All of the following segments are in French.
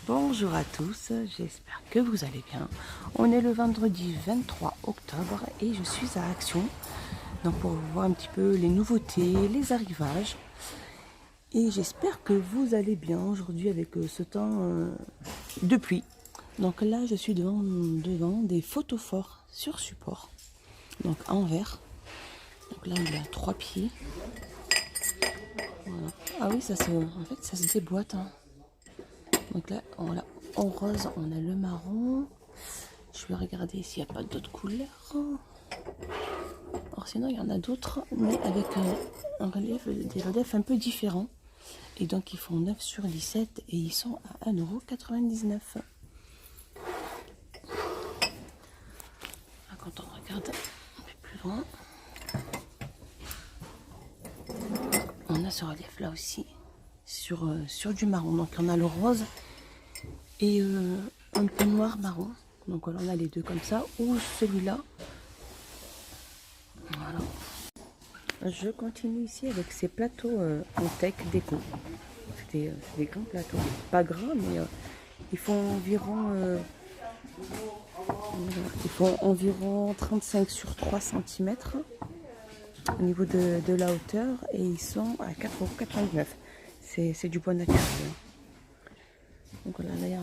Bonjour à tous, j'espère que vous allez bien. On est le vendredi 23 octobre et je suis à Action donc pour voir un petit peu les nouveautés, les arrivages. Et j'espère que vous allez bien aujourd'hui avec ce temps de pluie. Donc là je suis devant des photophores sur support, donc en verre. Donc là il a 3 pieds. Voilà. Ah oui, en fait ça se déboîte. Hein. Donc là, voilà, en rose, on a le marron. Je vais regarder s'il n'y a pas d'autres couleurs. Alors sinon, il y en a d'autres, mais avec des reliefs un peu différents. Et donc, ils font 9 sur 17 et ils sont à 1,99 €. Quand on regarde un peu plus loin, on a ce relief-là aussi sur du marron. Donc, on a le rose et un peu noir marron. Donc voilà, on a les deux comme ça, ou celui-là. Voilà. Je continue ici avec ces plateaux en tech déco. C'est des grands plateaux, pas gras, mais ils font environ 35 sur 3 cm au niveau de la hauteur et ils sont à 4,99 €. C'est du bois naturel. Donc voilà, là il y en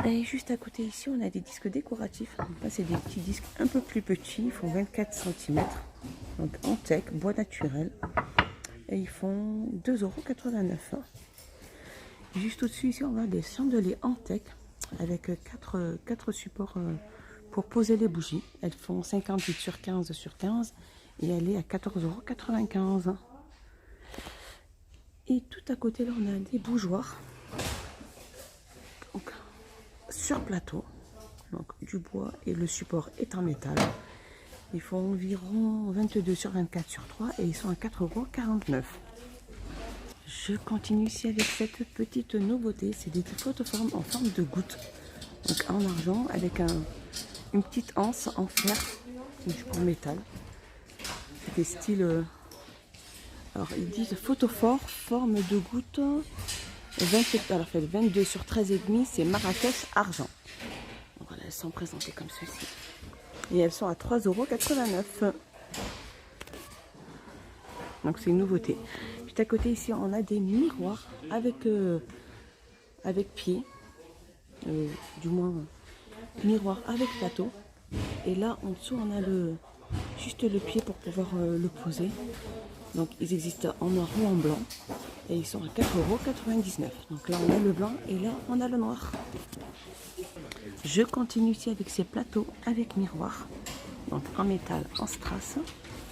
a. Et juste à côté ici, on a des disques décoratifs. Donc là, c'est des petits disques un peu plus petits. Ils font 24 cm. Donc en tech, bois naturel. Et ils font 2,89 €. Juste au-dessus, ici, on a des chandeliers en tech avec 4 supports pour poser les bougies. Elles font 58 sur 15 sur 15 et elle est à 14,95 €. Et tout à côté, là, on a des bougeoirs. Donc, sur plateau, donc du bois et le support est en métal. Ils font environ 22 sur 24 sur 3 et ils sont à 4,49 €. Je continue ici avec cette petite nouveauté, c'est des photoformes en forme de goutte, donc en argent avec une petite anse en fer, du coup métal. C'est des styles, alors ils disent photophore, forme de goutte. 22 sur 13,5, c'est Marrakech argent. Donc voilà, elles sont présentées comme ceci. Et elles sont à 3,89 €. Donc c'est une nouveauté. Juste à côté ici, on a des miroirs avec pied. Du moins, miroir avec plateau. Et là, en dessous, on a juste le pied pour pouvoir le poser. Donc ils existent en noir ou en blanc. Et ils sont à 4,99 €. Donc là, on a le blanc et là, on a le noir. Je continue ici avec ces plateaux avec miroir. Donc en métal, en strass.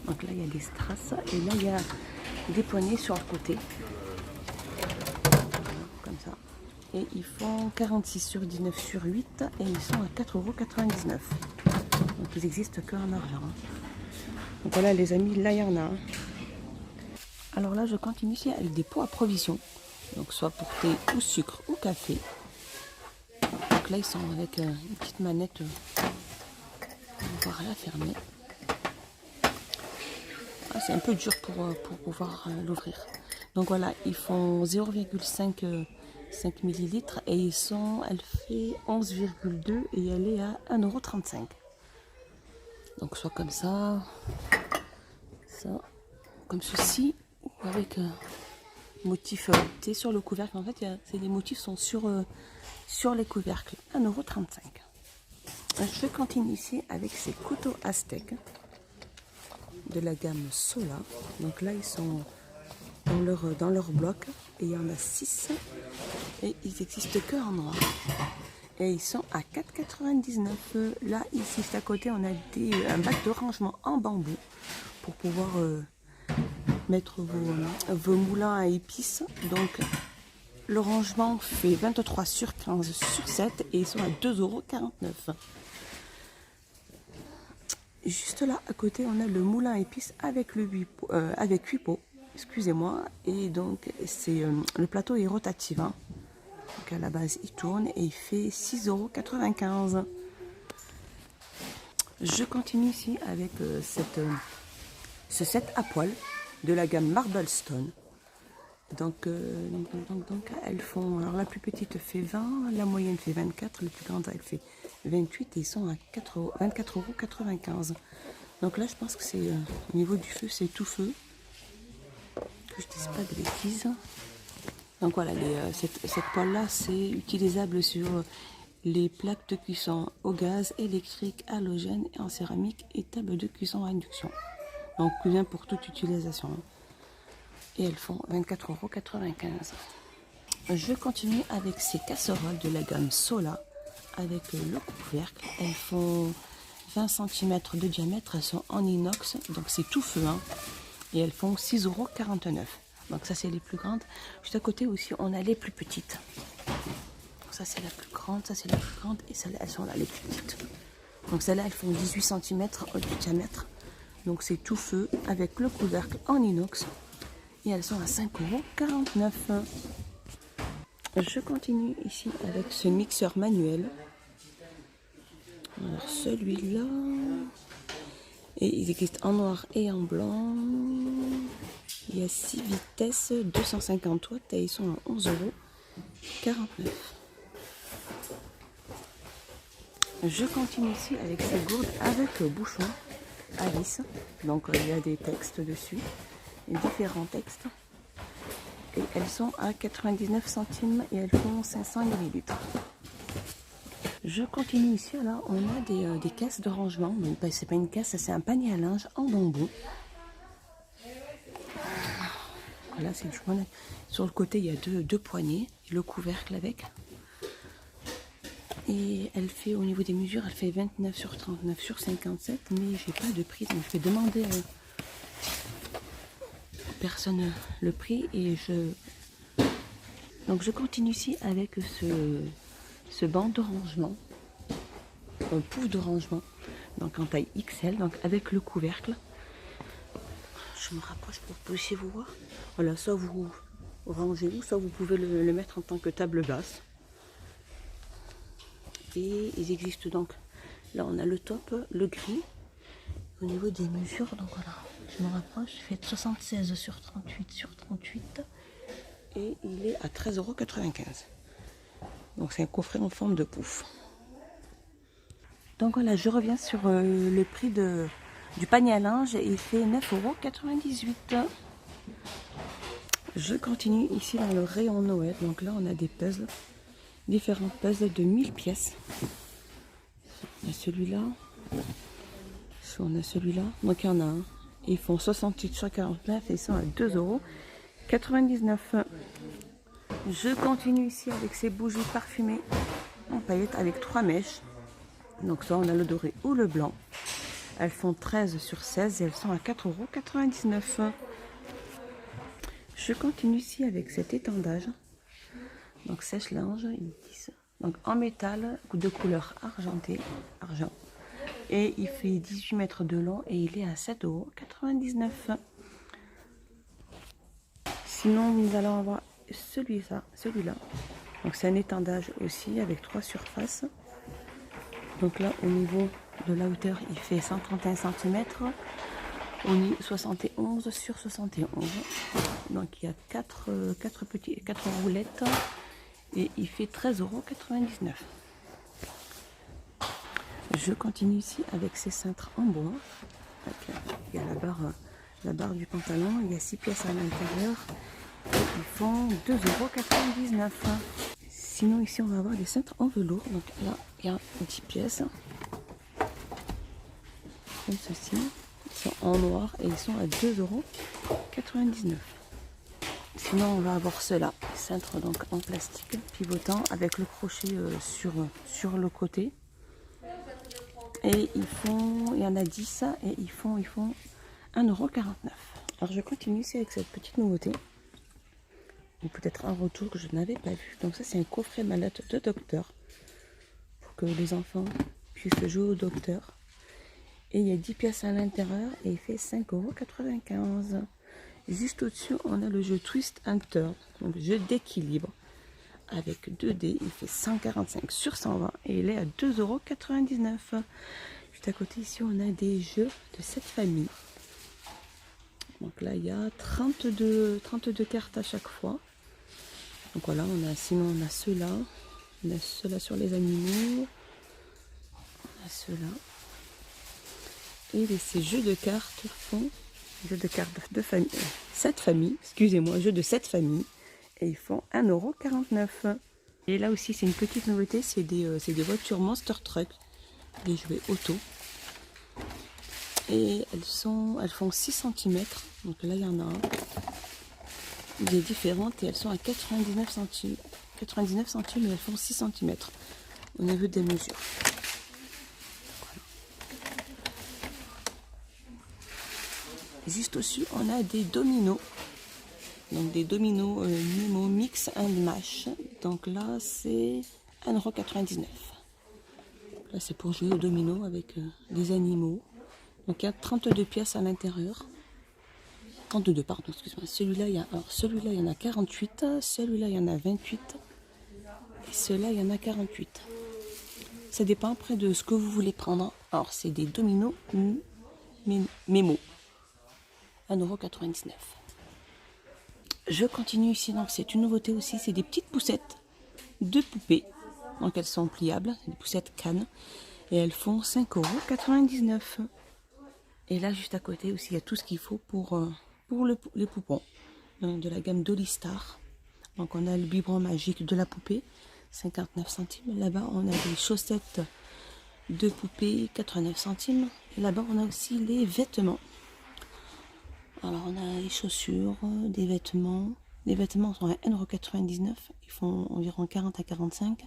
Donc là, il y a des strass. Et là, il y a des poignées sur le côté. Voilà, comme ça. Et ils font 46 sur 19 sur 8. Et ils sont à 4,99 €. Donc ils existent que en argent. Donc voilà, les amis, là, il y en a un. Alors là, je continue ici avec des pots à provision. Donc soit pour thé ou sucre ou café. Donc là, ils sont avec une petite manette. On va pouvoir la fermer. Ah, c'est un peu dur pour pouvoir l'ouvrir. Donc voilà, ils font 0,5 ml et elle fait 11,2 et elle est à 1,35 €. Donc soit comme ça, comme ceci, ou avec motif thé sur le couvercle. En fait, les motifs sont sur les couvercles. 1,35 €. Je continue ici avec ces couteaux aztèques de la gamme Sola. Donc là, ils sont dans leur bloc et il y en a 6 et ils existent que en noir. Et ils sont à 4,99 €. Là, ici, juste à côté, on a un bac de rangement en bambou pour pouvoir mettre vos moulins à épices. Donc le rangement fait 23 sur 15 sur 7 et ils sont à 2,49 €. Juste là à côté, on a le moulin à épices avec 8 pots, excusez-moi. Et donc le plateau est rotatif. Hein. Donc à la base, il tourne et il fait 6,95 €. Je continue ici avec ce set à poil de la gamme Marble Stone. Donc, elles font, alors la plus petite fait 20, la moyenne fait 24, la plus grande elle fait 28 et ils sont à 24,95 €. Donc là je pense que c'est au niveau du feu, c'est tout feu, que je dise pas de bêtises. Donc voilà, cette poêle là c'est utilisable sur les plaques de cuisson au gaz, électrique, halogène et en céramique et table de cuisson à induction. Donc bien pour toute utilisation. Et elles font 24,95 €. Je continue avec ces casseroles de la gamme Sola avec le couvercle. Elles font 20 cm de diamètre, elles sont en inox, donc c'est tout feu. Hein. Et elles font 6,49 €. Donc ça c'est les plus grandes. Juste à côté aussi on a les plus petites. Ça c'est la plus grande, ça c'est la plus grande et celles-là elles sont là les plus petites. Donc celles-là elles font 18 cm de diamètre. Donc c'est tout feu avec le couvercle en inox. Et elles sont à 5,49 €. Je continue ici avec ce mixeur manuel. Alors celui-là, et il existe en noir et en blanc. Il y a 6 vitesses, 250 watts et ils sont à 11,49 €. Je continue ici avec ces gourdes avec le bouchon à vis. Donc il y a des textes dessus, différents textes. Et elles sont à 99 centimes et elles font 500 ml. Je continue ici, alors on a des caisses de rangement. Donc c'est pas une caisse, c'est un panier à linge en bambou. Voilà, c'est sur le côté il y a deux poignées, le couvercle avec. Et elle fait au niveau des mesures, elle fait 29 sur 39 sur 57, mais j'ai pas de prix, donc je vais demander aux personnes le prix et donc je continue ici avec ce banc de rangement, un pouf de rangement, donc en taille XL, donc avec le couvercle. Je me rapproche pour que vous puissiez vous voir. Voilà, soit vous rangez ou soit vous pouvez le mettre en tant que table basse. Et ils existent donc. Là on a le top, le gris. Au niveau des mesures, donc voilà, je me rapproche, il fait 76 sur 38 sur 38. Et il est à 13,95 €. Donc c'est un coffret en forme de pouf. Donc voilà, je reviens sur le prix du panier à linge. Il fait 9,98 €. Je continue ici dans le rayon Noël. Donc là on a des puzzles, différents puzzles de 1000 pièces. On a celui-là. On a celui-là. Donc il y en a un. Ils font 68 sur 49 et ils sont à 2,99 €. Je continue ici avec ces bougies parfumées en paillettes avec 3 mèches. Donc soit on a le doré ou le blanc. Elles font 13 sur 16 et elles sont à 4,99 €. Je continue ici avec cet étendage. Donc sèche-linge, ils disent. Donc en métal de couleur argentée, argent. Et il fait 18 mètres de long et il est à 7,99 €. Sinon nous allons avoir celui-là. Donc c'est un étendage aussi avec 3 surfaces. Donc là au niveau de la hauteur il fait 131 cm, au niveau 71 sur 71. Donc il y a 4 roulettes et il fait 13,99 €. Je continue ici avec ces cintres en bois. Il y a la barre du pantalon, il y a 6 pièces à l'intérieur. Ils font 2,99 €. Sinon ici on va avoir des cintres en velours. Donc là il y a 10 pièces. Comme ceci. Ils sont en noir et ils sont à 2,99 €. Sinon on va avoir ceux-là. Cintres donc en plastique pivotant avec le crochet sur le côté. Et il y en a 10 et ils font 1,49 €. Alors je continue ici avec cette petite nouveauté. Ou peut-être un retour que je n'avais pas vu. Donc ça c'est un coffret mallette de docteur. Pour que les enfants puissent jouer au docteur. Et il y a 10 pièces à l'intérieur et il fait 5,95 €. Juste au-dessus on a le jeu Twist and Turn. Donc jeu d'équilibre. Avec 2 dés, il fait 145 sur 120 et il est à 2,99 €. Juste à côté ici on a des jeux de cette famille. Donc là, il y a 32 cartes à chaque fois. Donc voilà, sinon on a ceux-là. On a ceux-là sur les animaux. On a ceux-là. Et ces jeux de cartes font... Jeux de cartes de famille. 7 familles, excusez-moi, jeux de 7 familles. Et ils font 1,49 €. Et là aussi, c'est une petite nouveauté, c'est des voitures Monster Truck. Des jouets auto. Et elles font 6 cm. Donc là, il y en a des différentes et elles sont à 99 centimes. 99 centimes et elles font 6 cm au niveau des mesures. Voilà. Juste au-dessus, on a des dominos. Donc des dominos Nemo Mix and Mash. Donc là, c'est 1,99 €. Là, c'est pour jouer aux dominos avec des animaux. Donc il y a 32 pièces à l'intérieur. 32, pardon, excuse-moi. Celui-là, il y en a 48. Celui-là, il y en a 28. Et celui-là, il y en a 48. Ça dépend après de ce que vous voulez prendre. Alors, c'est des dominos Memo. 1,99 €. Je continue ici. Donc, c'est une nouveauté aussi. C'est des petites poussettes de poupées. Donc, elles sont pliables. Des poussettes cannes. Et elles font 5,99 €. Et là, juste à côté aussi, il y a tout ce qu'il faut pour les poupons. De la gamme Dolly Star. Donc, on a le biberon magique de la poupée. 59 centimes. Là-bas, on a des chaussettes de poupée. 89 centimes. Et là-bas, on a aussi les vêtements. Alors, on a les chaussures, des vêtements. Les vêtements sont à 1,99 €. Ils font environ 40 à 45. Et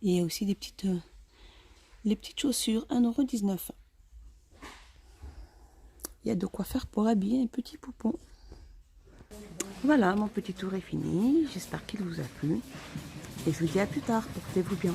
il y a aussi les petites chaussures, 1,19 €. Il y a de quoi faire pour habiller un petit poupon. Voilà, mon petit tour est fini. J'espère qu'il vous a plu. Et je vous dis à plus tard. Portez-vous bien.